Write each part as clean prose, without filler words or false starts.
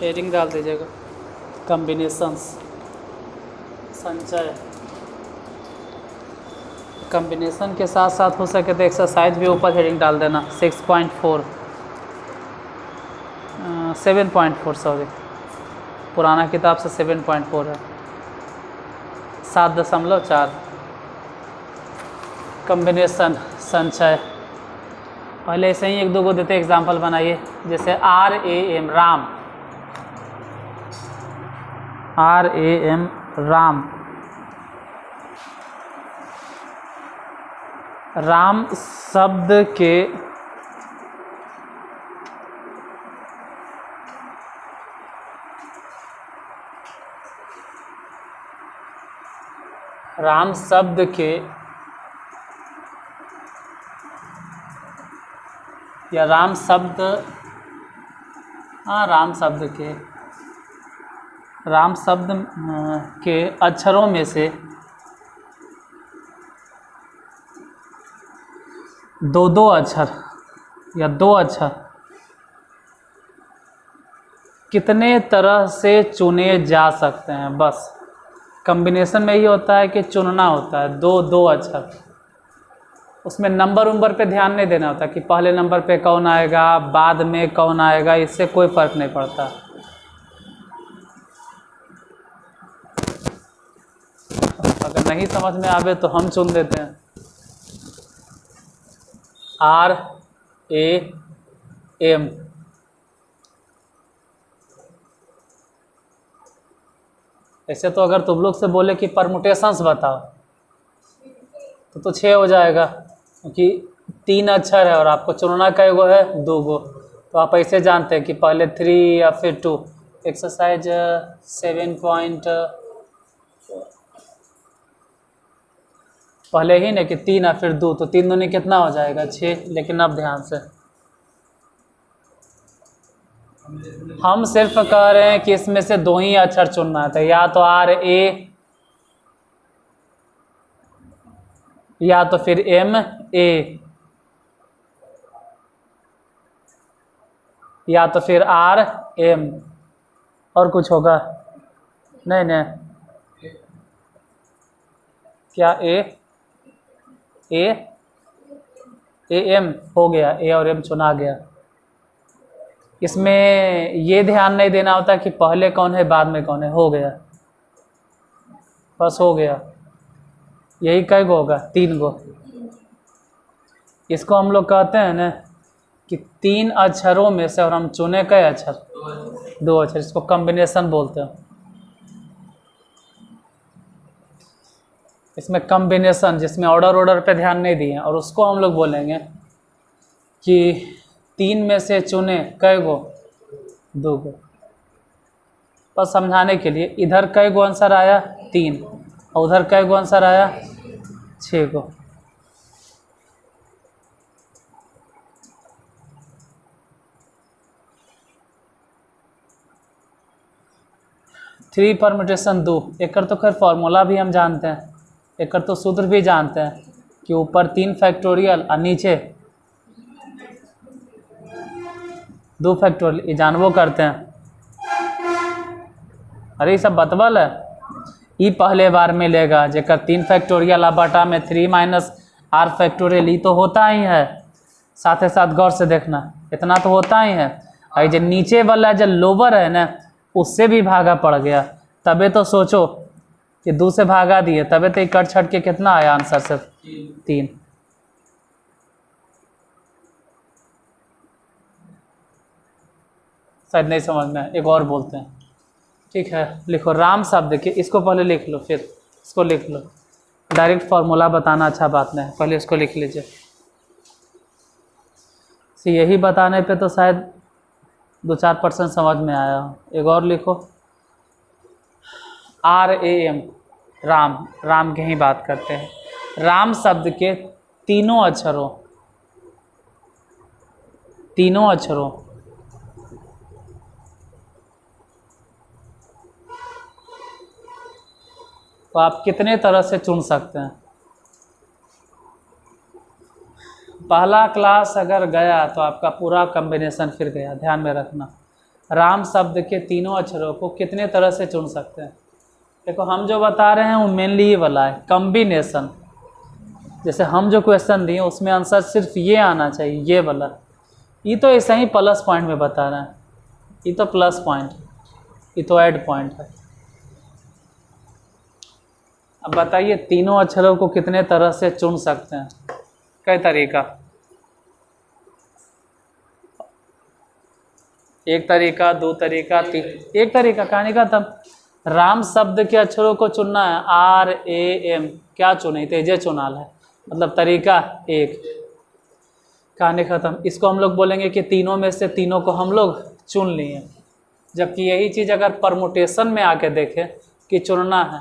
Heading डाल दीजिएगा combinations, संचय। कॉम्बिनेशन के साथ साथ हो सके तो एक्सरसाइज भी ऊपर हेडिंग डाल देना 6.4 7.4 सॉरी, पुराना किताब से 7.4 है, 7.4। कॉम्बिनेशन, संचय। पहले ऐसे ही एक दो को देते एग्जाम्पल बनाइए, जैसे RAM राम, RAM राम। राम शब्द के राम शब्द के या राम शब्द, राम शब्द के अक्षरों में से दो अक्षर या दो अक्षर कितने तरह से चुने जा सकते हैं। बस कॉम्बिनेशन में ही होता है कि चुनना होता है दो अक्षर, उसमें नंबर पे ध्यान नहीं देना होता कि पहले नंबर पे कौन आएगा बाद में कौन आएगा, इससे कोई फर्क नहीं पड़ता। अगर नहीं समझ में आवे तो हम चुन देते हैं RAM। ऐसे तो अगर तुम लोग से बोले कि परमुटेशंस बताओ तो 6 हो जाएगा, क्योंकि 3 अक्षर है और आपको चुनना कई गो है, 2 गो। तो आप ऐसे जानते हैं कि पहले 3 या फिर 2। एक्सरसाइज 7. पहले ही ना कि 3 या फिर 2, तो 3 दूनी कितना हो जाएगा 6। लेकिन अब ध्यान से हम सिर्फ कह रहे हैं कि इसमें से 2 ही अक्षर चुनना था, या तो RA या तो फिर MA या तो फिर RM। और कुछ होगा नहीं, क्या AM हो गया, A और M चुना गया। इसमें ये ध्यान नहीं देना होता कि पहले कौन है बाद में कौन है, हो गया, बस हो गया। यही कई गो होगा, 3 गो। इसको हम लोग कहते हैं ना कि 3 अक्षरों में से और हम चुने कई अक्षर, 2 अक्षर, इसको कॉम्बिनेशन बोलते हैं। इसमें कॉम्बिनेशन जिसमें ऑर्डर पे ध्यान नहीं दिए, और उसको हम लोग बोलेंगे कि 3 में से चुने कई गो, 2 गो। बस समझाने के लिए, इधर कई गो आंसर आया 3 और उधर कई गो आंसर आया 6 गो। थ्री परम्यूटेशन 2, एक तो खैर फॉर्मूला भी हम जानते हैं, एक तो सूत्र भी जानते हैं कि ऊपर 3 फैक्टोरियल और नीचे 2 फैक्टोरियल, ये जानबो करते हैं। अरे ये सब बतबल है, ई पहले बार में लेगा जेकर 3 फैक्टोरियल आ बटा में 3 - R फैक्टोरियल, ये तो होता ही है। साथ ही साथ गौर से देखना, इतना तो होता ही है। और जो नीचे वाला जो लोअर है ना, उससे भी भागा पड़ गया, तबे तो सोचो कि 2 से भागा दिए, तबे तो कट छट के कितना आया आंसर से 3। शायद नहीं समझ में, एक और बोलते हैं। ठीक है, लिखो राम शब्द के, इसको पहले लिख लो फिर इसको लिख लो। डायरेक्ट फार्मूला बताना अच्छा बात नहीं है, पहले इसको लिख लीजिए। यही बताने पे तो शायद 2-4% समझ में आया हो। एक और लिखो RAM राम, राम की ही बात करते हैं। राम शब्द के तीनों अक्षरों तो आप कितने तरह से चुन सकते हैं। पहला क्लास अगर गया तो आपका पूरा कॉम्बिनेशन फिर गया, ध्यान में रखना। राम शब्द के तीनों अक्षरों को कितने तरह से चुन सकते हैं। देखो हम जो बता रहे हैं वो मेनली ये वाला है, कम्बिनेशन। जैसे हम जो क्वेश्चन दिए उसमें आंसर सिर्फ ये आना चाहिए, ये वाला। ये तो ऐसा ही प्लस पॉइंट में बता रहे हैं, ये तो प्लस पॉइंट, ये तो ऐड पॉइंट है। अब बताइए तीनों अक्षरों को कितने तरह से चुन सकते हैं, कई तरीका। एक तरीका, दो तरीका, तीन। एक तरीका कहानी का तब राम शब्द के अक्षरों को चुनना है, RAM। क्या चुने, तेजे चुनाल है, मतलब तरीका एक। कहानी खत्म। इसको हम लोग बोलेंगे कि तीनों में से तीनों को हम लोग चुन लिए। जबकि यही चीज़ अगर परमुटेशन में आके देखें कि चुनना है,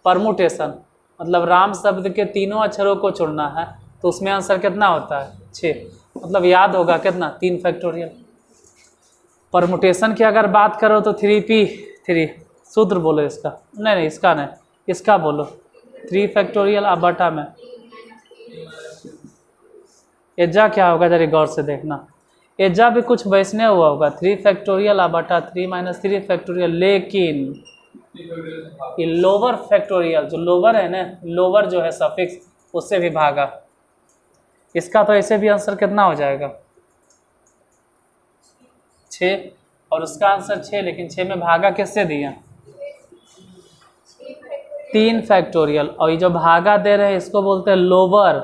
परमुटेशन मतलब राम शब्द के तीनों अक्षरों को चुनना है, तो उसमें आंसर कितना होता है, 6। मतलब याद होगा कितना, 3 फैक्टोरियल। परमुटेशन की अगर बात करो तो 3p3 सूत्र बोलो इसका, नहीं इसका नहीं, इसका बोलो 3 फैक्टोरियल अब बटा में। एजा क्या होगा जरा गौर से देखना, एजा भी कुछ वैसने हुआ होगा, 3 फैक्टोरियल अब बटा 3 - 3 फैक्टोरियल। लेकिन ये लोअर फैक्टोरियल, जो लोअर है ना, लोअर जो है सफिक्स, उससे भी भागा। इसका तो ऐसे भी आंसर कितना हो जाएगा, 6। और उसका आंसर 6, लेकिन 6 में भागा किससे दिया, 3 फैक्टोरियल। और ये जो भागा दे रहे हैं इसको बोलते हैं लोअर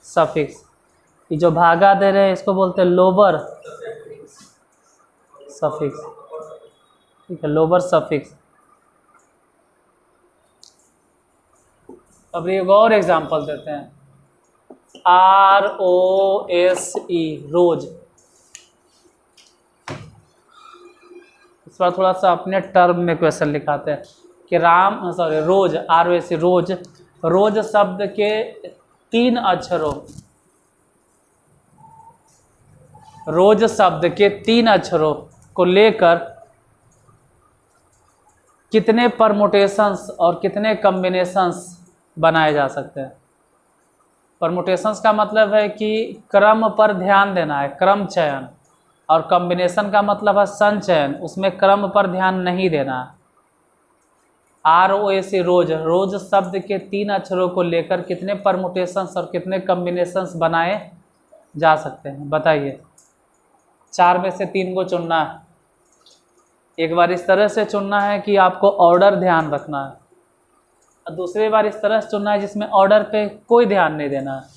सफिक्स। ये जो भागा दे रहे हैं इसको बोलते हैं लोअर सफिक्स, ठीक है, लोअर सफिक्स। अब एक और एग्जांपल देते हैं, ROSE, रोज। इस बार थोड़ा सा अपने टर्म में क्वेश्चन लिखाते हैं कि रोज, ROSE, रोज। रोज शब्द के 3 अक्षरों, रोज शब्द के 3 अक्षरों को लेकर कितने परमुटेशंस और कितने कॉम्बिनेशंस बनाए जा सकते हैं। परमुटेशंस का मतलब है कि क्रम पर ध्यान देना है, क्रम चयन। और कॉम्बिनेशन का मतलब है संचयन, उसमें क्रम पर ध्यान नहीं देना। ROSE, रोज। रोज शब्द के 3 अक्षरों को लेकर कितने परमुटेशंस और कितने कॉम्बिनेशंस बनाए जा सकते हैं, बताइए। 4 में से 3 को चुनना है। एक बार इस तरह से चुनना है कि आपको ऑर्डर ध्यान रखना है, और दूसरी बार इस तरह से चुनना है जिसमें ऑर्डर पे कोई ध्यान नहीं देना है।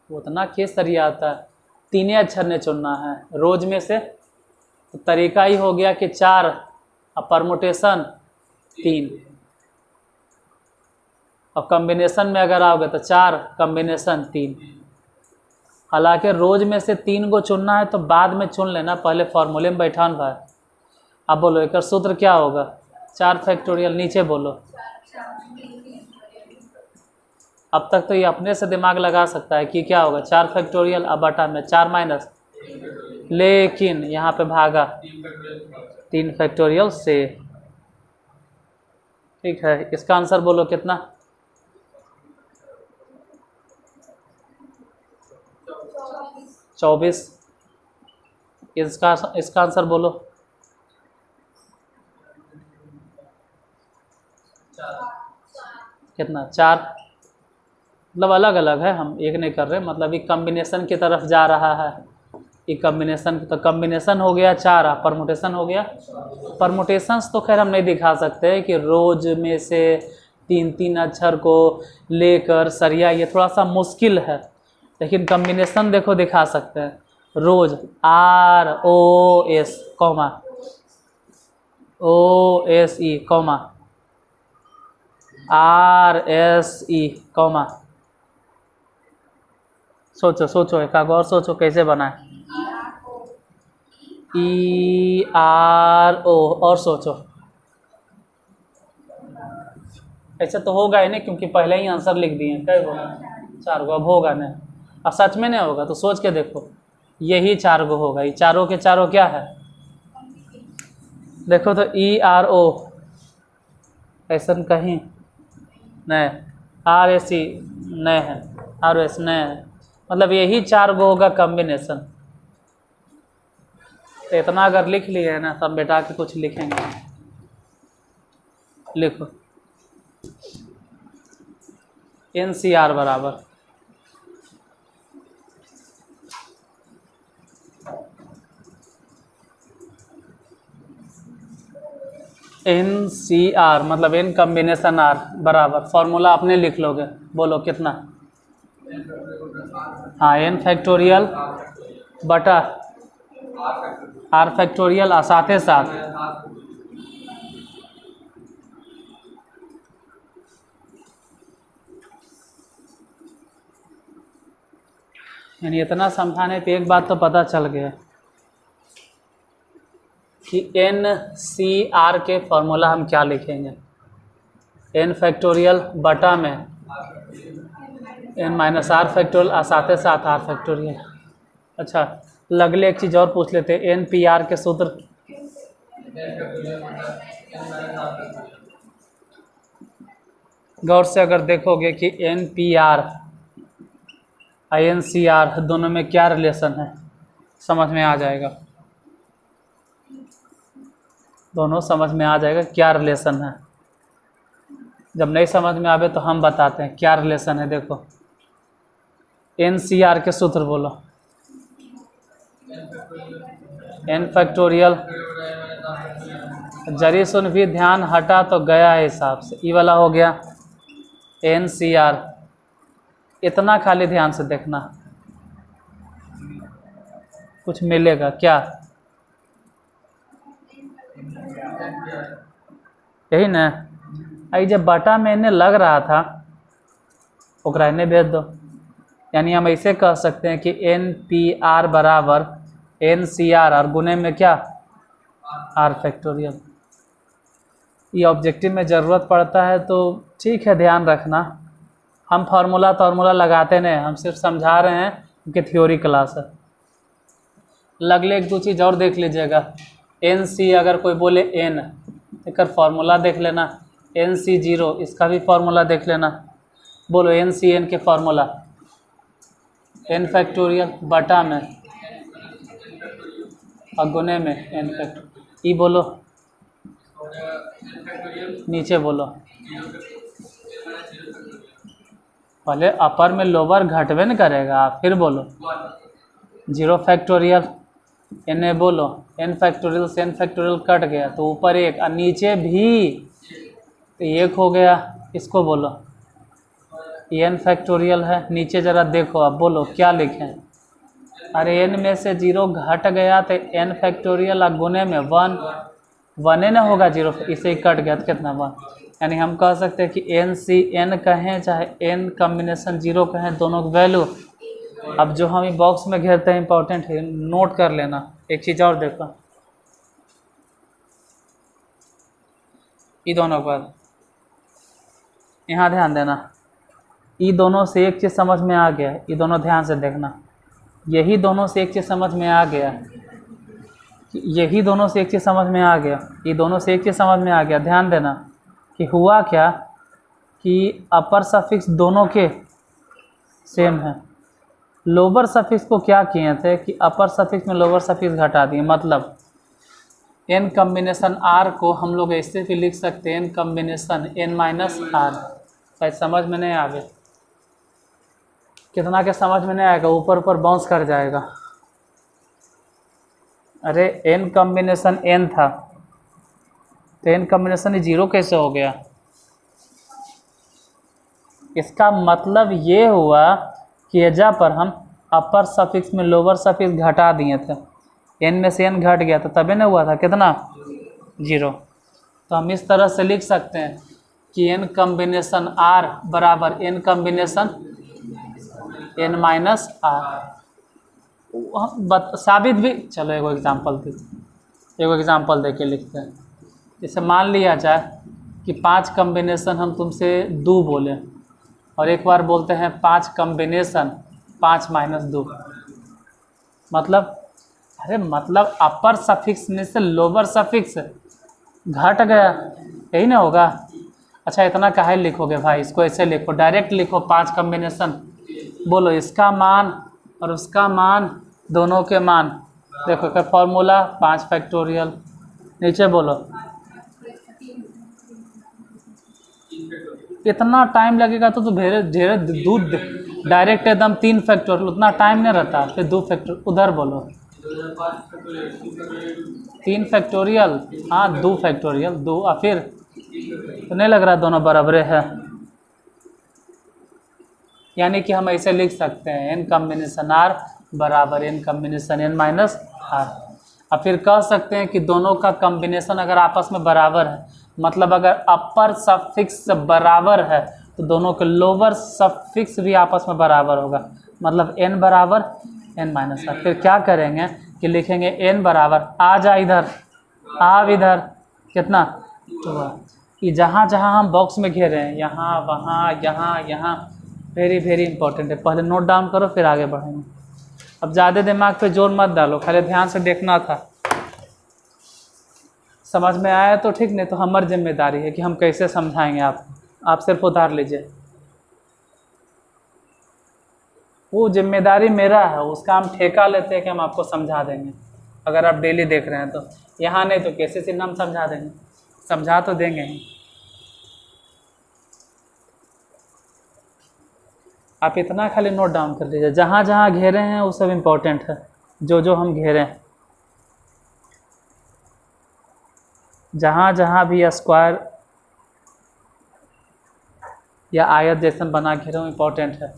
उतना केस सरिया आता है, 3 अक्षर ने चुनना है रोज में से, तो तरीका ही हो गया कि 4 और परमुटेशन 3। और कॉम्बिनेशन में अगर आओगे तो 4 कॉम्बिनेशन 3। हालांकि रोज में से 3 को चुनना है तो बाद में चुन लेना, पहले फॉर्मूले में बैठान भाई। अब बोलो एक सूत्र क्या होगा, 4 फैक्टोरियल, नीचे बोलो। अब तक तो ये अपने से दिमाग लगा सकता है कि क्या होगा, 4 फैक्टोरियल अब बटा में 4 माइनस, लेकिन यहाँ पे भागा 3 फैक्टोरियल से। ठीक है, इसका आंसर बोलो कितना, 24। इसका आंसर बोलो, कितना, 4। मतलब अलग अलग है, हम एक नहीं कर रहे, मतलब ये कॉम्बिनेशन की तरफ जा रहा है। ये कॉम्बिनेशन, तो कॉम्बिनेशन हो गया 4, परमुटेशन हो गया। परमुटेशंस तो खैर हम नहीं दिखा सकते कि रोज में से 3 अक्षर को लेकर सरिया, ये थोड़ा सा मुश्किल है। लेकिन कॉम्बिनेशन देखो दिखा सकते हैं, रोज ROS, OSE, RSE, सोचो एक और सोचो कैसे बनाए, ERO, और सोचो। ऐसे तो होगा ही नहीं क्योंकि पहले ही आंसर लिख दिए, कई होगा 4 को, अब होगा नहीं। अब सच में नहीं होगा तो सोच के देखो, यही 4 गो होगा। ये चारों के चारों क्या है, देखो तो ERO ऐसा कहीं नहीं, RAC नहीं है, RS नहीं है, मतलब यही 4 गो होगा कॉम्बिनेशन। तो इतना अगर लिख लिए है ना, तब बेटा के कुछ लिखेंगे। लिखो NCR बराबर NCR मतलब N कॉम्बिनेशन R बराबर, फॉर्मूला आपने लिख लोगे, बोलो कितना। हाँ, N फैक्टोरियल बटा R फैक्टोरियल और साथ ही साथ यानी इतना समझाने पे एक बात तो पता चल गया कि NCR के फॉर्मूला हम क्या लिखेंगे, N फैक्टोरियल बटा में N माइनस R फैक्टोरियल और साथ ही साथ R फैक्टोरियल। अच्छा, लगले एक चीज़ और पूछ लेते हैं, NPR के सूत्र गौर से अगर देखोगे कि NPR और NCR दोनों में क्या रिलेशन है, समझ में आ जाएगा, दोनों समझ में आ जाएगा क्या रिलेशन है। जब नहीं समझ में आवे तो हम बताते हैं क्या रिलेशन है। देखो NCR के सूत्र बोलो, N फैक्टोरियल, जरी सुन भी ध्यान हटा तो गया है हिसाब से, ये वाला हो गया NCR। इतना खाली ध्यान से देखना, कुछ मिलेगा क्या, यही ना। आई जब बटा में इन्हें लग रहा था, ओकरा इन्हें भेज दो। यानी हम ऐसे कह सकते हैं कि NPR बराबर NCR और गुने में क्या R फैक्टोरियल। ये ऑब्जेक्टिव में ज़रूरत पड़ता है तो ठीक है, ध्यान रखना। हम फार्मूला लगाते नहीं, हम सिर्फ समझा रहे हैं कि थ्योरी क्लास है। लगले एक दो चीज़ और देख लीजिएगा, NC अगर कोई बोले N, एक फार्मूला देख लेना, NC0 इसका भी फार्मूला देख लेना। बोलो NCN के फार्मूला, N फैक्टोरियल बटा में और गुने में N फैक्टोरियल। ई बोलो, नीचे बोलो, पहले अपर में लोअर घटवे न करेगा, फिर बोलो 0 फैक्टोरियल, N बोलो, N फैक्टोरियल से N फैक्टोरियल कट गया तो ऊपर 1 और नीचे भी तो 1 हो गया। इसको बोलो N फैक्टोरियल है, नीचे ज़रा देखो, अब बोलो क्या लिखें। अरे N में से 0 घट गया तो N फैक्टोरियल और गुने में 1 ना होगा, 0 इसे ही कट गया तो कितना 1। यानी हम कह सकते हैं कि NCN कहें चाहे N कॉम्बिनेशन 0 कहें, दोनों की वैल्यू। अब जो हम बॉक्स में घेरते हैं इंपॉर्टेंट है, नोट कर लेना। एक चीज़ और देखो, ये दोनों पर यहाँ ध्यान देना, ये दोनों से एक चीज़ समझ में आ गया, ये दोनों ध्यान से देखना। यही दोनों से एक चीज़ समझ में आ गया, यही दोनों से एक चीज़ समझ में आ गया, ये दोनों से एक चीज़ समझ में आ गया। ध्यान देना कि हुआ क्या कि अपर सफिक्स दोनों के सेम है, लोअर सफिक्स को क्या किए थे कि अपर सफिक्स में लोअर सफिक्स घटा दिए। मतलब N कॉम्बिनेशन R को हम लोग ऐसे भी लिख सकते हैं N combination N minus R। शायद समझ में नहीं आवे, कितना के समझ में नहीं आएगा, ऊपर ऊपर बाउंस कर जाएगा। अरे N कॉम्बिनेशन N था तो N कॉम्बिनेशन 0 कैसे हो गया। इसका मतलब ये हुआ कि एजा पर हम अपर सफिक्स में लोअर सफिक्स घटा दिए थे, N में से N घट गया था, तभी ना हुआ था कितना 0। तो हम इस तरह से लिख सकते हैं कि N कॉम्बिनेशन R बराबर N combination N minus R। साबित भी, चलो एगो एग्जाम्पल दे के लिखते हैं। जैसे मान लिया जाए कि 5 कॉम्बिनेशन हम तुमसे 2 बोले और एक बार बोलते हैं 5 कॉम्बिनेशन 5 माइनस 2। मतलब, अरे मतलब अपर सफिक्स में से लोअर सफिक्स घट गया, यही ना होगा। अच्छा इतना काहे लिखोगे भाई, इसको ऐसे लिखो, डायरेक्ट लिखो 5 कम्बिनेशन, बोलो इसका मान और उसका मान, दोनों के मान। देखो क्या फॉर्मूला, 5 फैक्टोरियल, नीचे बोलो। इतना टाइम लगेगा तो धीरे धीरे दूध डायरेक्ट एकदम 3 फैक्टोरियल, उतना टाइम नहीं रहता। फिर 2 फैक्टोरियल, उधर बोलो 3 फैक्टोरियल, हाँ 2 फैक्टोरियल 2, और फिर तो नहीं लग रहा दोनों बराबरे है। यानी कि हम ऐसे लिख सकते हैं n कम्बिनेशन r बराबर n combination n minus r। और फिर कह सकते हैं कि दोनों का कम्बिनेशन अगर आपस में बराबर है, मतलब अगर अपर सफिक्स बराबर है तो दोनों के लोअर सफिक्स भी आपस में बराबर होगा, मतलब n बराबर n माइनस r। फिर क्या करेंगे कि लिखेंगे n बराबर, आ जा इधर, आप इधर, कितना 2। ये जहाँ जहाँ हम बॉक्स में घेरे हैं, यहाँ वहाँ यहाँ यहाँ, वेरी वेरी इंपॉर्टेंट है, पहले नोट डाउन करो फिर आगे बढ़ेंगे। अब ज़्यादा दिमाग पे जोर मत डालो, खाली ध्यान से देखना था। समझ में आया तो ठीक, नहीं तो हमारी जिम्मेदारी है कि हम कैसे समझाएंगे आपको, आप सिर्फ उधार लीजिए। वो जिम्मेदारी मेरा है, उसका हम ठेका लेते हैं कि हम आपको समझा देंगे। अगर आप डेली देख रहे हैं तो यहाँ नहीं तो कैसे सिर्फ हम समझा देंगे, समझा तो देंगे ही। आप इतना खाली नोट डाउन कर लीजिए, जहाँ जहाँ घेरे हैं वो सब इम्पोर्टेंट है, जो जो हम घेरे हैं, जहाँ जहाँ भी स्क्वायर या आयत जैसन बना घेरे हो इम्पोर्टेंट है।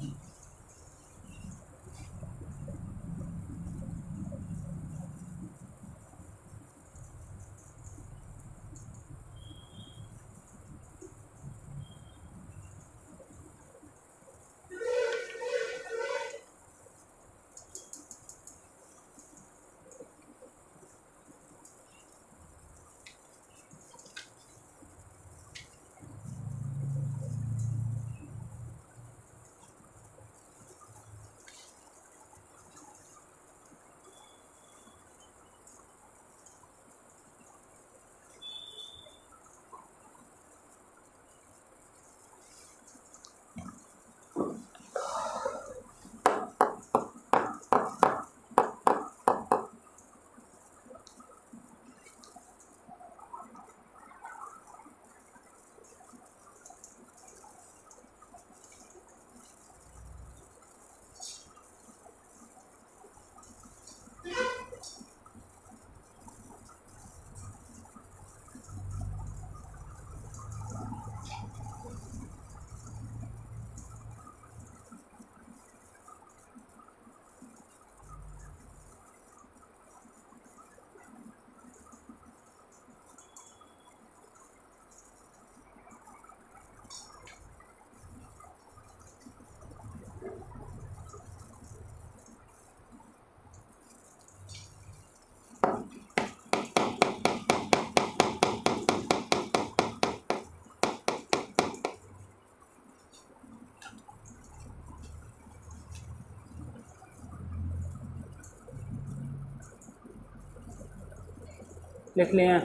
लिख लिए।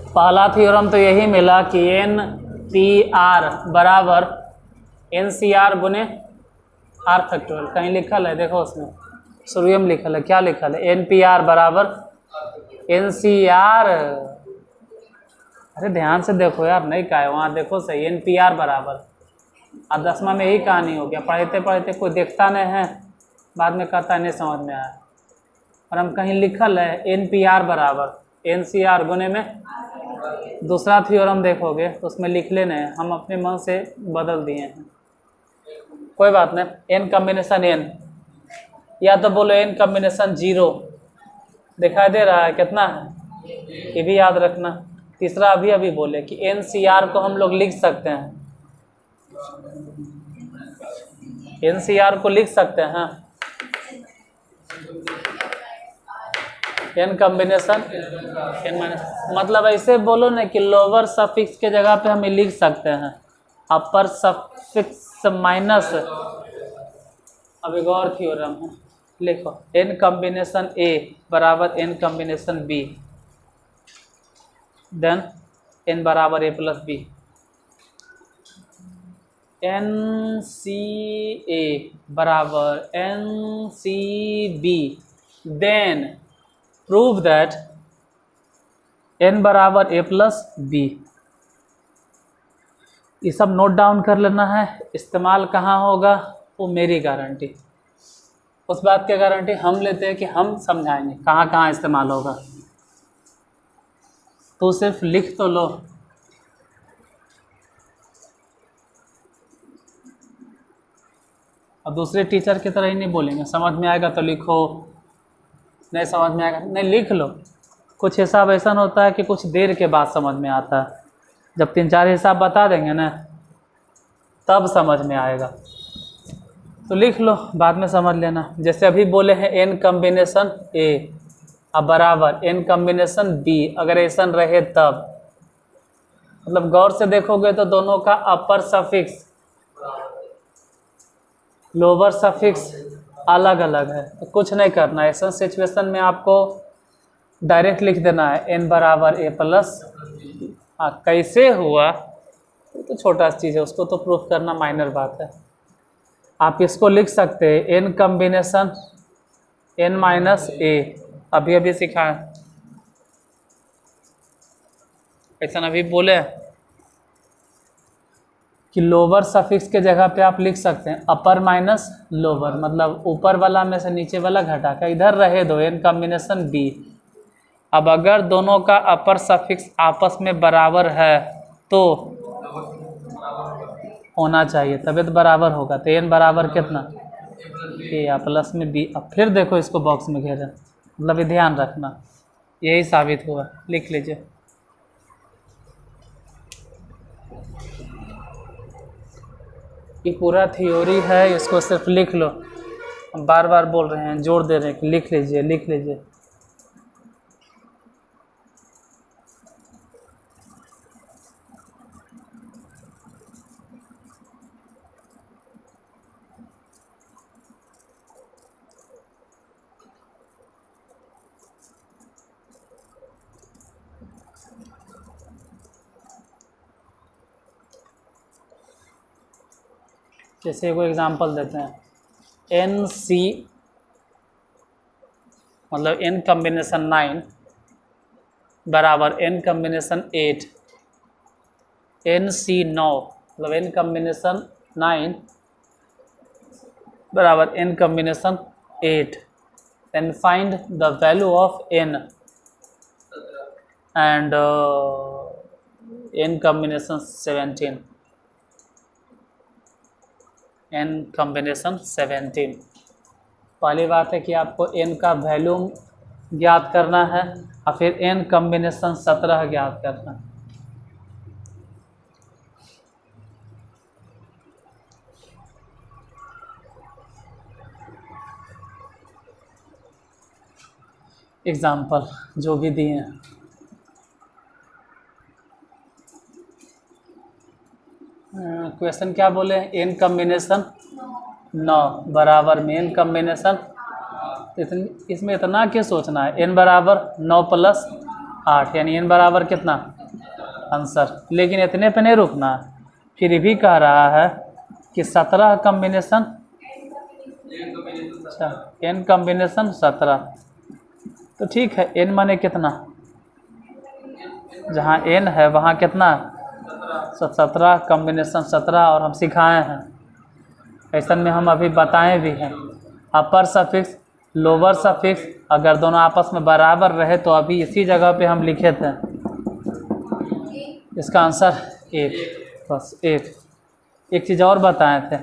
पहला थ्योरम तो यही मिला कि एन पी आर बराबर एन सी आर गुने आर फैक्टोरियल। कहीं लिखल है, देखो उसमें शुरू में लिखल है, क्या लिखल है, एन पी आर बराबर एन सी आर। अरे ध्यान से देखो यार, नहीं कहा है वहाँ, देखो सही, एन पी आर बराबर। अब 10वां में यही कहानी हो गया, पढ़ते पढ़ते कोई देखता नहीं है, बाद में कहता नहीं समझ में आया। और हम कहीं लिखल है एन पी आर बराबर एन सी आर गुने में दूसरा थ्योरम देखोगे तो उसमें लिख लेने हैं, हम अपने मन से बदल दिए हैं, कोई बात नहीं। एन कम्बिनेशन एन, या तो बोलो एन कम्बिनेशन 0, दिखाई दे रहा है कितना है, ये भी याद रखना। तीसरा अभी अभी बोले कि एन सी आर को हम लोग लिख सकते हैं, एन सी आर को लिख सकते हैं एन कम्बिनेशन एन माइनस, मतलब ऐसे बोलो ना कि लोअर सफिक्स के जगह पे हम लिख सकते हैं अपर सफिक्स माइनस। अब एक और थ्योरम है, लिखो n कॉम्बिनेशन a बराबर n combination b, then n बराबर a plus b। N C A बराबर N C B, then prove that n बराबर a प्लस बी। ये सब नोट डाउन कर लेना है। इस्तेमाल कहाँ होगा वो मेरी गारंटी, उस बात की गारंटी हम लेते हैं कि हम समझाएंगे कहाँ कहाँ इस्तेमाल होगा। तो सिर्फ लिख तो लो। अब दूसरे टीचर की तरह ही नहीं बोलेंगे, समझ में आएगा तो लिखो, नहीं समझ में आएगा नहीं लिख लो। कुछ हिसाब ऐसा होता है कि कुछ देर के बाद समझ में आता है, जब 3-4 हिसाब बता देंगे ना तब समझ में आएगा। तो लिख लो, बाद में समझ लेना। जैसे अभी बोले हैं n कॉम्बिनेशन a अब बराबर n कॉम्बिनेशन b, अगर ऐसा रहे तब, मतलब गौर से देखोगे तो दोनों का अपर सफिक्स लोअर सफिक्स अलग अलग है। तो कुछ नहीं करना है, ऐसा सिचुएशन में आपको डायरेक्ट लिख देना है n बराबर a प्लस। कैसे हुआ तो छोटा चीज़ है, उसको तो प्रूफ करना माइनर बात है। आप इसको लिख सकते हैं n combination n minus a, अभी अभी सिखाया ऐसा अभी बोले कि लोअर सफिक्स के जगह पे आप लिख सकते हैं अपर माइनस लोअर, मतलब ऊपर वाला में से नीचे वाला घटा कर इधर रहे दो n कॉम्बिनेशन b। अब अगर दोनों का अपर सफिक्स आपस में बराबर है तो होना चाहिए, तभी तो बराबर होगा। तो n बराबर कितना a प्लस में b। अब फिर देखो इसको बॉक्स में घेरा, मतलब ये ध्यान रखना, यही साबित हुआ। लिख लीजिए ये पूरा थ्योरी है, इसको सिर्फ लिख लो। हम बार बार बोल रहे हैं, जोर दे रहे हैं कि लिख लीजिए लिख लीजिए। जैसे कोई एग्जांपल देते हैं एन सी, मतलब n कॉम्बिनेशन 9 बराबर n कॉम्बिनेशन 8, एन सी 9 मतलब n कॉम्बिनेशन 9 बराबर n combination 8, then find the value of n and n combination 17, n combination 17। पहली बात है कि आपको n का वैल्यू ज्ञात करना है और फिर n कॉम्बिनेशन 17 ज्ञात करना है। एग्जाम्पल जो भी दिए हैं, क्वेश्चन क्या बोले हैं, n कॉम्बिनेशन 9 बराबर में n कॉम्बिनेशन, इसमें इतना क्या सोचना है, n बराबर 9 प्लस 8 यानी n बराबर कितना आंसर। लेकिन इतने पे नहीं रुकना है, फिर भी कह रहा है कि 17 कॉम्बिनेशन, अच्छा n कॉम्बिनेशन 17, तो ठीक है n माने कितना, जहाँ n है वहाँ कितना 17 कॉम्बिनेशन 17, और हम सिखाए हैं ऐसा में हम अभी बताएं भी हैं। अपर सफिक्स लोअर सफिक्स अगर दोनों आपस में बराबर रहे तो अभी इसी जगह पे हम लिखे थे, इसका आंसर 1, बस 1। एक चीज़ और बताए थे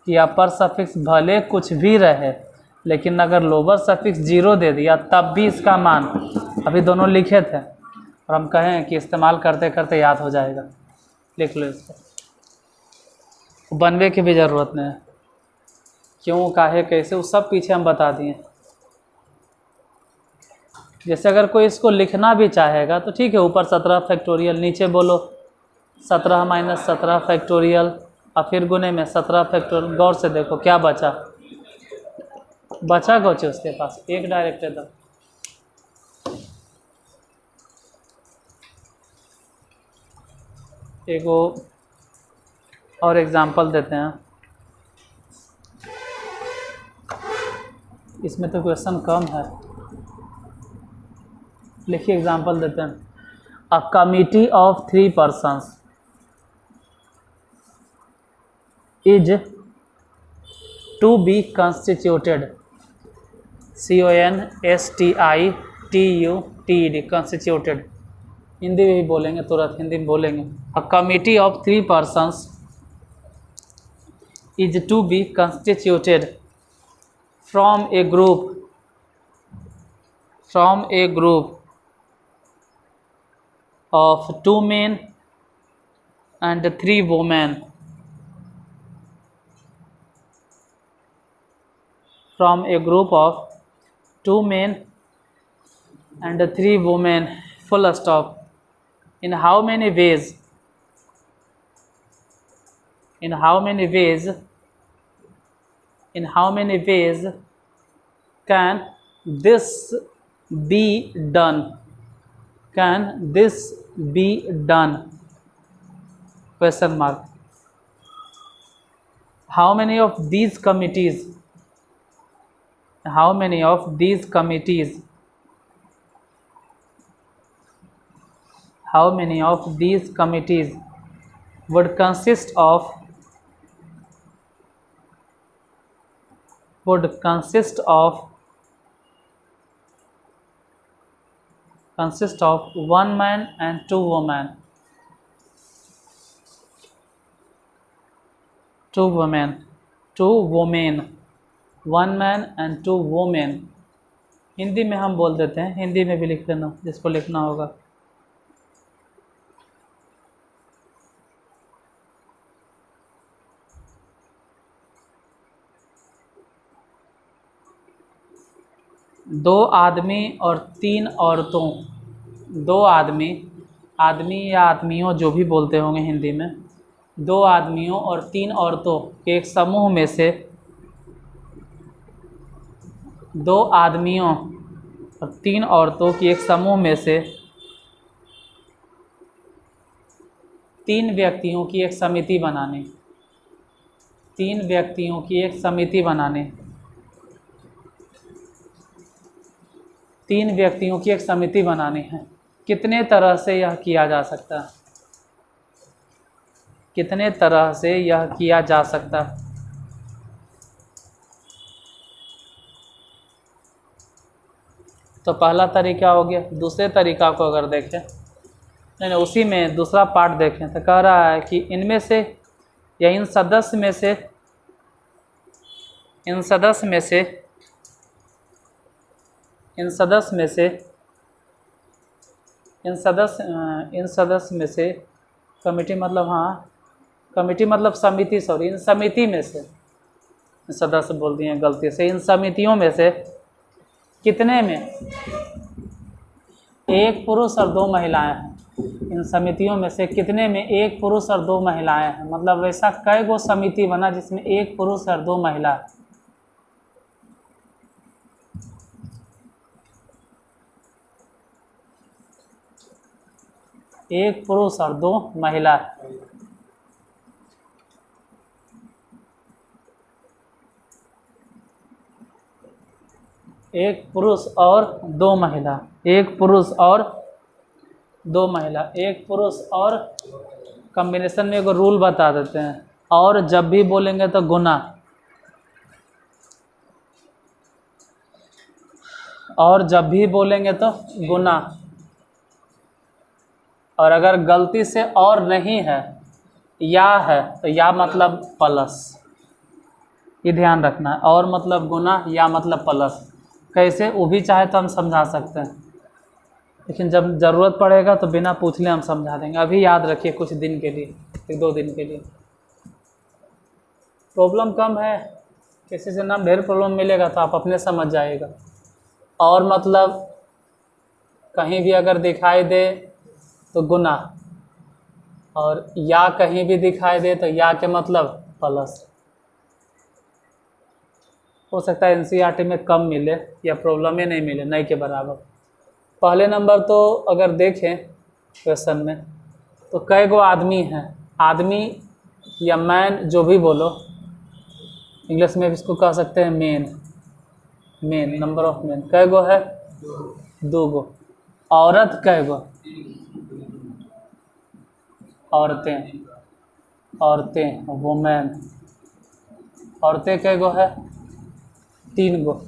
कि अपर सफिक्स भले कुछ भी रहे लेकिन अगर लोअर सफिक्स 0 दे दिया तब भी इसका मान, अभी दोनों लिखे थे और हम कहें कि इस्तेमाल करते करते याद हो जाएगा। लिख लो इसको, बनवे की भी ज़रूरत नहीं है, क्यों काहे कैसे वो सब पीछे हम बता दिए। जैसे अगर कोई इसको लिखना भी चाहेगा तो ठीक है, ऊपर 17 फैक्टोरियल, नीचे बोलो 17 माइनस 17 फैक्टोरियल और फिर गुने में 17 फैक्टोरियल। गौर से देखो क्या बचा, बचा कुछ उसके पास, एक डायरेक्ट है तो एक वो और एग्जांपल देते हैं। इसमें तो क्वेश्चन कम है, लिखिए एग्जांपल देते हैं। A committee of 3 persons is to be constituted, CONSTITUTED, constituted। Hindi में भी बोलेंगे, तुरंत हिंदी में बोलेंगे। A committee of 3 persons is to be constituted from a group of 2 men and 3 women, from a group of 2 men and 3 women, full stop। In how many ways can this be done? Question mark। How many of these committees would consist of 1 man and 2 women, 1 man and 2 women। Hindi में हम बोल देते हैं, हिंदी में भी लिख लेना जिसको लिखना होगा। दो आदमी और 3 औरतों, 2 आदमी या आदमियों जो भी बोलते होंगे हिंदी में, 2 आदमियों और 3 औरतों के एक समूह में से, 2 आदमियों और 3 औरतों की एक समूह में से 3 व्यक्तियों की एक समिति बनाने, 3 व्यक्तियों की एक समिति बनाने, 3 व्यक्तियों की एक समिति बनानी है। कितने तरह से यह किया जा सकता है? कितने तरह से यह किया जा सकता है? तो पहला तरीका हो गया। दूसरे तरीका को अगर देखें, नहीं उसी में दूसरा पार्ट देखें तो कह रहा है कि इनमें से या इन सदस्य में से कमेटी मतलब, हाँ कमेटी मतलब समिति, सॉरी इन समिति में से, सदस्य बोल दिए गलती से, इन समितियों में से कितने में 1 पुरुष और 2 महिलाएं हैं। इन समितियों में से कितने में 1 पुरुष और 2 महिलाएं हैं। मतलब वैसा कई गो समिति बना जिसमें 1 पुरुष और 2 महिला। एक पुरुष और 2 महिला। एक पुरुष और 2 महिला, 1 पुरुष और 2 महिला, 1 पुरुष और कॉम्बिनेशन में एगो रूल बता देते हैं। और जब भी बोलेंगे तो गुना, और जब भी बोलेंगे तो गुना। और अगर गलती से और नहीं है, या है, तो या मतलब प्लस, ये ध्यान रखना है। और मतलब गुना, या मतलब प्लस। कैसे वो भी चाहे तो हम समझा सकते हैं, लेकिन जब ज़रूरत पड़ेगा तो बिना पूछले हम समझा देंगे। अभी याद रखिए कुछ दिन के लिए, 1-2 दिन के लिए। प्रॉब्लम कम है, किसी से ना ढेर प्रॉब्लम मिलेगा तो आप अपने समझ जाएगा। और मतलब कहीं भी अगर दिखाई दे तो गुना, और या कहीं भी दिखाई दे तो या के मतलब प्लस। हो सकता है एनसीईआरटी में कम मिले या प्रॉब्लम ही नहीं मिले, नहीं के बराबर। पहले नंबर तो अगर देखें क्वेश्चन में तो कई गो आदमी हैं, आदमी या मैन जो भी बोलो, इंग्लिश में भी इसको कह सकते हैं main, main number of main कई गो है? 2 गो। औरत कई गो? औरतें, औरतें वुमेन, औरतें कई गो है? 3 गो।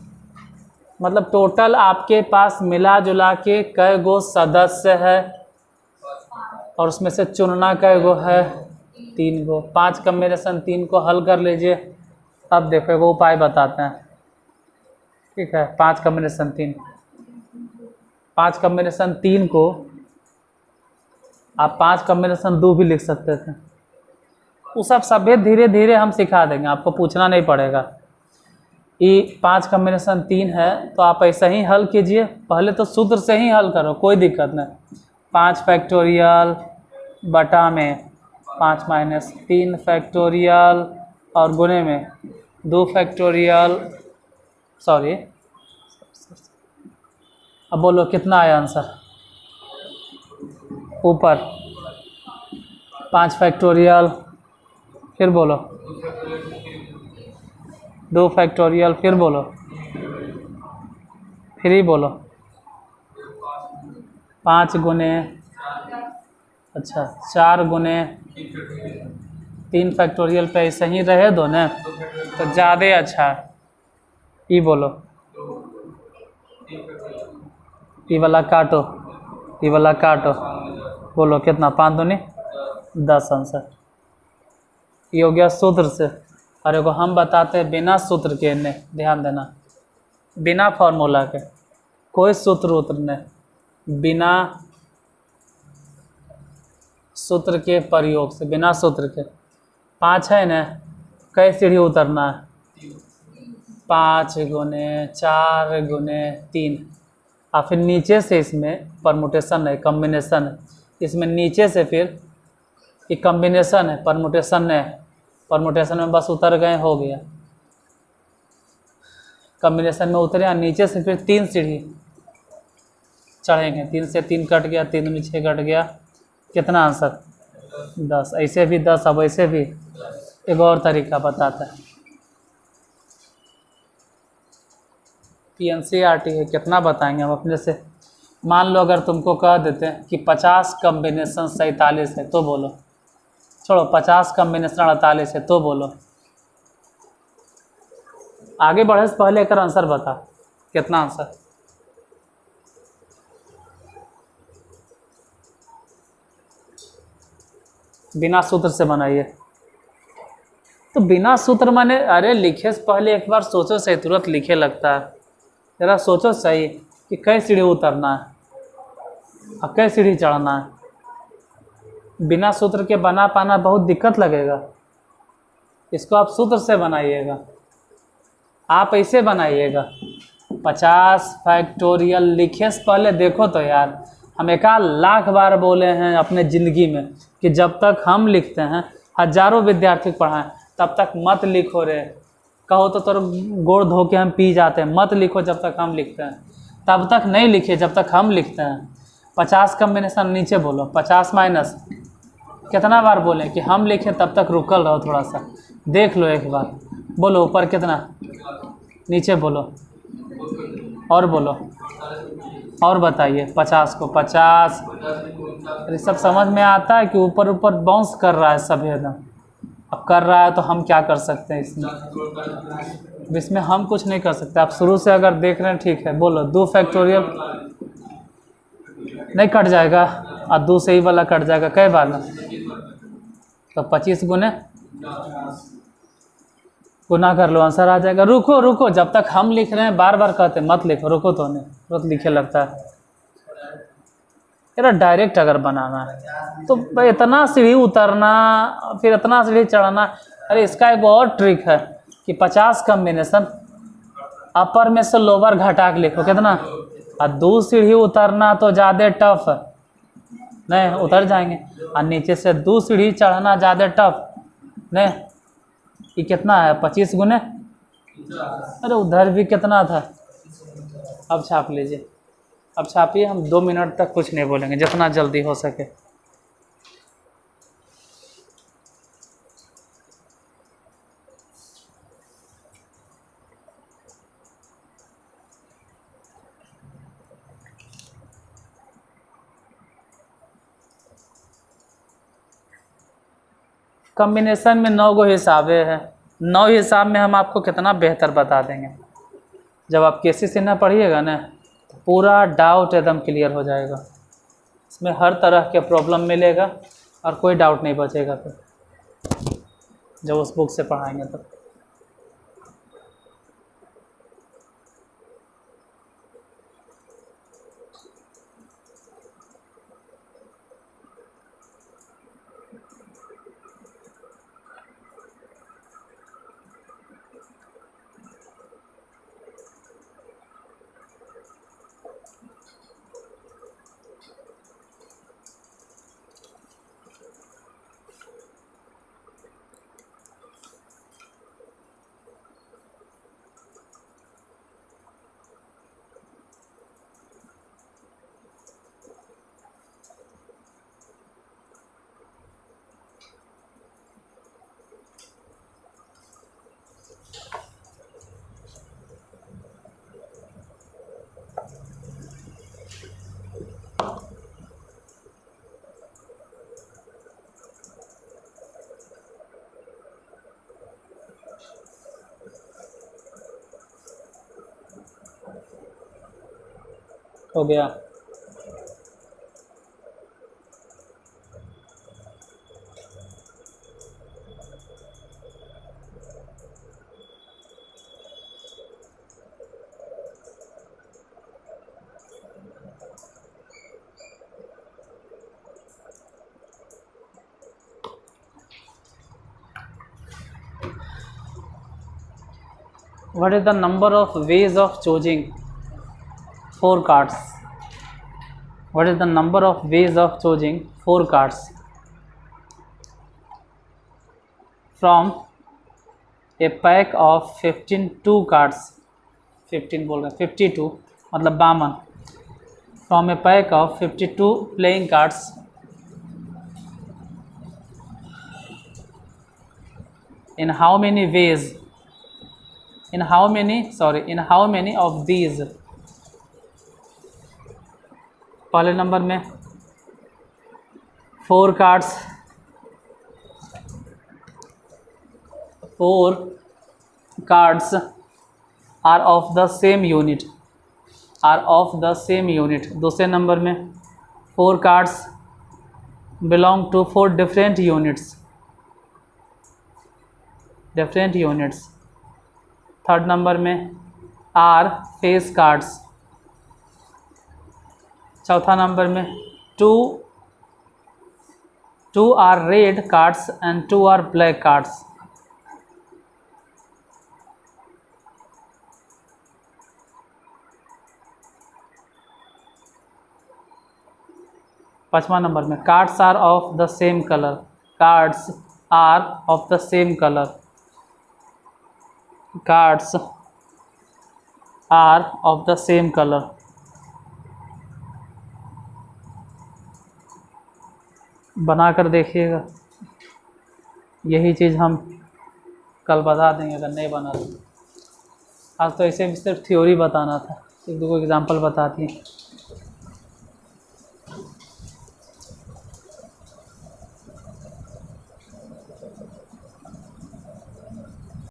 मतलब टोटल आपके पास मिला जुला के कई गो सदस्य है, और उसमें से चुनना कई गो है? 3 गो। 5 कॉम्बिनेशन 3 को हल कर लीजिए। अब देखो एगो उपाय बताते हैं, ठीक है? 5 कॉम्बिनेशन 3, 5 कॉम्बिनेशन 3 को आप 5 कॉम्बिनेशन 2 भी लिख सकते थे। वो सब सभ्य धीरे धीरे हम सिखा देंगे, आपको पूछना नहीं पड़ेगा। ये 5 कॉम्बिनेशन 3 है तो आप ऐसा ही हल कीजिए, पहले तो सूत्र से ही हल करो, कोई दिक्कत नहीं। 5 फैक्टोरियल बटा में 5 माइनस 3 फैक्टोरियल और गुणे में 2 फैक्टोरियल, सॉरी। अब बोलो कितना आया आंसर? ऊपर 5 फैक्टोरियल, फिर बोलो 2 फैक्टोरियल, फिर बोलो, फिर ही बोलो 5 गुने, अच्छा 4 गुने 3 फैक्टोरियल पे ऐसे ही रहे दो ना तो ज़्यादा अच्छा है। ये बोलो, ये वाला काटो, ये वाला काटो, बोलो कितना? 5 दूनी 10 आंसर। ये हो गया सूत्र से। और एगो हम बताते हैं बिना सूत्र के, ने ध्यान देना, बिना फॉर्मूला के, कोई सूत्र उत्र नहीं, बिना सूत्र के प्रयोग से, बिना सूत्र के। 5 है ना, कई सीढ़ी उतरना है? 5 गुने 4 गुने 3, और फिर नीचे से इसमें परमुटेशन है, कॉम्बिनेशन है, इसमें नीचे से फिर ये कॉम्बिनेशन है, परमुटेशन है, परमुटेशन में बस उतर गए, हो गया। कॉम्बिनेशन में उतरे और नीचे से फिर 3 सीढ़ी चढ़ेंगे, 3 से 3 कट गया, 3 में 6 कट गया, कितना आंसर? 10। ऐसे भी 10, अब ऐसे भी। एक और तरीका बताता है, एनसीईआरटी है, कितना बताएंगे हम अपने से। मान लो अगर तुमको कह देते हैं कि 50 कॉम्बिनेशन 47 है तो बोलो, छोड़ो 50 कॉम्बिनेशन 48 है तो बोलो। आगे बढ़े से पहले एक आंसर बता, कितना आंसर? बिना सूत्र से बनाइए। तो बिना सूत्र माने, अरे लिखे से पहले एक बार सोचो सही, तुरंत लिखे लगता है। जरा सोचो सही कि कई सीढ़ी उतरना है और कई सीढ़ी चढ़ना है। बिना सूत्र के बना पाना बहुत दिक्कत लगेगा, इसको आप सूत्र से बनाइएगा। आप ऐसे बनाइएगा, 50 फैक्टोरियल लिखे से पहले देखो तो यार, हम 1 लाख बार बोले हैं अपने ज़िंदगी में कि जब तक हम लिखते हैं, हजारों विद्यार्थी पढ़ाएं, तब तक मत लिखो रे। कहो तो गोड़ धो के हम पी जाते हैं, मत लिखो जब तक हम लिखते हैं, तब तक नहीं लिखे जब तक हम लिखते हैं। 50 कॉम्बिनेशन नीचे बोलो, 50 माइनस, कितना बार बोलें कि हम लिखें, तब तक रुकल रहो, थोड़ा सा देख लो एक बार। बोलो ऊपर कितना, नीचे बोलो, और बोलो, और बताइए 50 को 50। ये सब समझ में आता है कि ऊपर ऊपर बाउंस कर रहा है सब एकदम। अब कर रहा है तो हम क्या कर सकते हैं इसमें? इसमें हम कुछ नहीं कर सकते। आप शुरू से अगर देख रहे हैं ठीक है। बोलो 2 फैक्टोरियल नहीं कट जाएगा, और 2 से ही वाला कट जाएगा, कई बार ना, तो 25 गुने गुना कर लो, आंसर आ जाएगा। रुको रुको, जब तक हम लिख रहे हैं बार बार कहते मत लिखो, रुको तो नहीं, तुरंत लिखे लगता है। यार डायरेक्ट अगर बनाना है तो इतना सीढ़ी उतरना, फिर इतना सीढ़ी चढ़ना। अरे इसका एक और ट्रिक है कि 50 कॉम्बिनेशन अपर में से लोअर घटा के लिखो, कितना? और 2 सीढ़ी उतरना तो ज़्यादा टफ है, नहीं उतर जाएंगे। और नीचे से 2 सीढ़ी चढ़ना ज़्यादा टफ नहीं। ये कितना है? 25 गुने अरे उधर भी कितना था। अब छाप लीजिए, अब छापिए, हम 2 मिनट तक कुछ नहीं बोलेंगे, जितना जल्दी हो सके। कॉम्बिनेशन में 9 गो हिसाबे हैं, 9 हिसाब में हम आपको कितना बेहतर बता देंगे। जब आप केसी से ना पढ़िएगा ना तो पूरा डाउट एकदम क्लियर हो जाएगा। इसमें हर तरह के प्रॉब्लम मिलेगा और कोई डाउट नहीं बचेगा फिर जब उस बुक से पढ़ाएंगे तो। हो गया। What is the number of ways of choosing 4 cards? What is the number of ways of choosing 4 cards from a pack of 52 cards? 15 बोल रहे हैं, 52 मतलब 52। From a pack of 52 playing cards, in how many ways? In how many of these? पहले number में 4 cards, 4 cards are of the same unit, are of the same unit. दूसरे number में 4 cards belong to 4 different units, different units. Third number में are face cards. चौथा number में 2 are red cards and 2 are black cards. पांचवा number में cards are of the same colour, cards are of the same colour, cards are of the same colour. बनाकर देखिएगा, यही चीज़ हम कल बता देंगे अगर नहीं बना तो। आज तो ऐसे भी सिर्फ थ्योरी बताना था, एक दो एग्जांपल बता दिए।